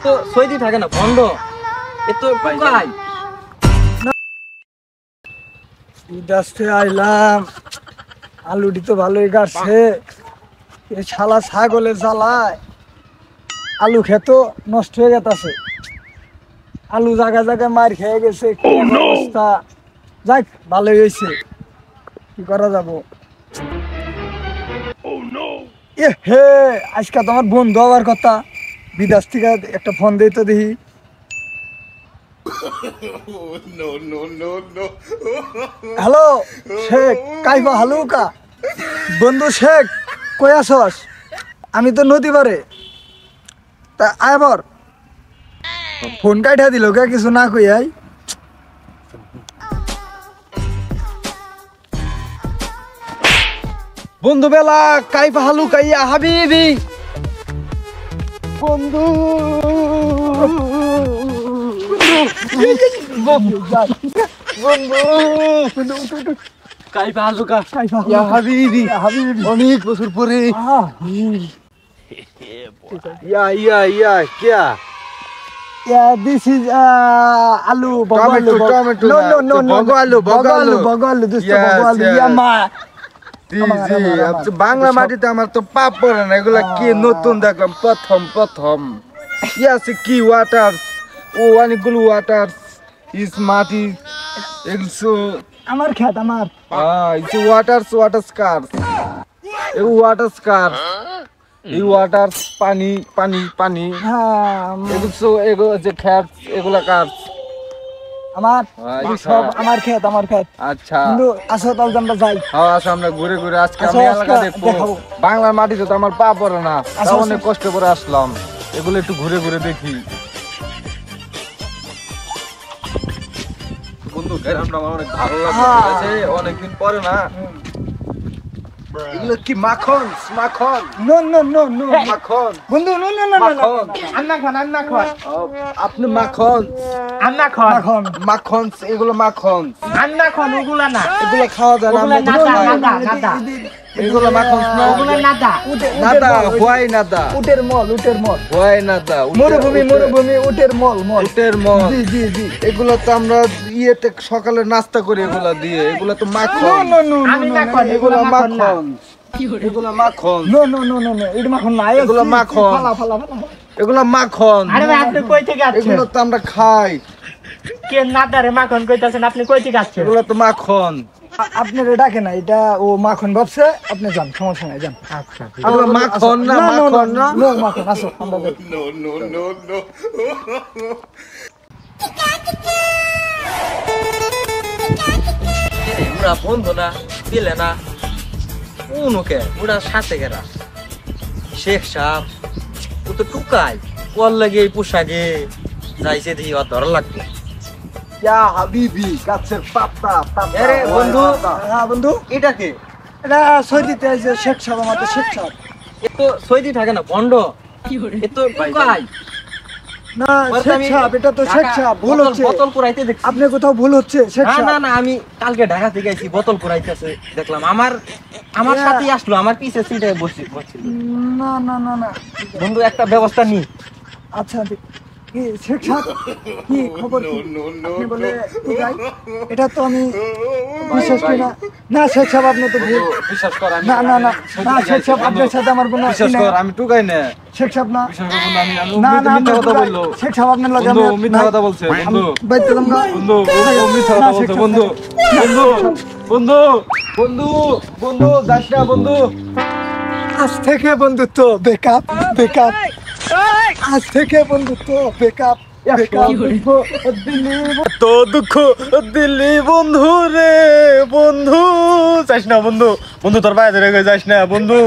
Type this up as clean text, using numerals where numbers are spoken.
তো সইদি থাকে না বন্ধ এ তো পাই ইদাসতে আইলাম আলুটি তো ভালোই গাছে এ শালা ছাগলে জ্বালায় আলু খেতো নষ্ট হয়ে গেছে আলু জায়গা জায়গায় মার খেয়ে গেছে কি অবস্থা যাক ভালোই হয়েছে কি করা যাব এ হে আজকে তোমার বন্ধু হওয়ার কথা বিদেশ থেকে একটা ফোন দিই তো দেখি হ্যালো শেখ কাইফা হালুকা বন্ধু শেখ কই আছস আমি তো নদী পারে তা আবার ফোন কাইটা দিল কে কিছু না কই আই বন্ধু বেলা কাইফা হালুকা ইয়া হাবিবি বন্ধু কাইফা হালুকা ইয়া হাবিবি অনেক বছর পরে ইয়া क्या Yeah, this is alu, Tomato, bogalu, this is bogalu. Yeah, ma. জি বাংলা মাটিতে আমার তো পাপ পড়ে না এগুলা কি নতুন দেখলাম প্রথম আছে কি ওয়াটার ও অনেকগুলো ওয়াটার ইস মাটি এগুলো আমার খেত আমার ইস ওয়াটার স্কার এই ওয়াটার পানি হ্যাঁ এগুলো যে খেত এগুলা কার আমার সব আমার খেত আচ্ছা কিন্তু আসো তাহলে আমরা যাই আচ্ছা আমরা ঘুরে আজকে আমি এলাকা দেখবো বাংলার মাটিতে তো আমার পা পড়ে না অনেক কষ্ট করে আসলাম এগুলো একটু ঘুরে দেখি বন্ধু গ্রামটা আমার অনেক ভালো লাগছে অনেকদিন পরে না এগুলো কি মাখন নো মাখন বন্ধু নো আন্না খান আপনি মাখন এগুলো মাখন আন্না খান ওগুলা না এগুলো খাওয়া যায় না নাদা এগুলো মাখন না ওগুলা নাদা হোয়াই নাদা উটের মল হোয়াই নাদা মরুভূমি উটের মল জি এগুলো তো আমরা ইয়েতে সকালে নাস্তা করি এগুলো দিয়ে এগুলো তো মাখন এগুলো মাখন নো এটা মাখন না এগুলো মাখন ফালা এগুলো মাখন আরে ভাই আপনি কই থেকে আছেন এগুলো তো আমরা খাই কে নাদারে মাখন কইতাছেন আপনি কই থেকে আছেন এগুলো তো মাখন আপনি ডাকে না এটা ও মাখন ভাবছে আপনি যান সমস্যা নাই যান আচ্ছা এগুলো মাখন না নো মাখন আসো আমরা যাই নো ওরা বন্ধু না দিলে না উনুকে ওরা সাথে গেরা শেখ সাহেব ও তো টুকাই ওর লাগে এই পোশাকে যাইছে দেখি ওর ধরা লাগবে ইয়া হাবিবি গাছের পাতা আরে বন্ধু হ্যাঁ বন্ধু এটা কে এটা সৈদিতে যে শেখ সাহেব আমাদের শেখ সাহেব এ তো সইদি থাকে না বন্ধ এ তো টুকাই না শেখ সাহেব এটা তো শেখ সাহেব ভুল হচ্ছে বোতল পুরাইতে দেখছি আপনি কোথাও ভুল হচ্ছে শেখ সাহেব না আমি কালকে ঢাকা থেকে আইছি বোতল পুরাইতেছে দেখলাম আমার সাথেই আসলো আমার পিছে সিটে বসছিল না বন্ধু একটা ব্যবস্থা নি আচ্ছা কি শেখ সাহেব কি খবর আপনি বলে এটা তো আমি বিশ্বাস করি না শেখ সাহেব আপনি তো ভুল বিশ্বাস কর আমি না শেখ সাহেব আপনার সাথে আমার কোনো বিশ্বাস কর আমি টুকাই না শেখ সাহেব না বিশ্বাস করব না আমি না মিথ্যা কথা বললো শেখ সাহেব আপনার লাগে বন্ধু মিথ্যা কথা বলছে বন্ধু বাইতে দাম না মিথ্যা কথা বলছে বন্ধু যাস না বন্ধু আজ থেকে বন্ধুত্ব বেকআপ আজ থেকে বন্ধুত্ব বেকআপ তো দুঃখ দিল্লি বন্ধু রে বন্ধু যাস না বন্ধু তোর বাইরে যাস না বন্ধু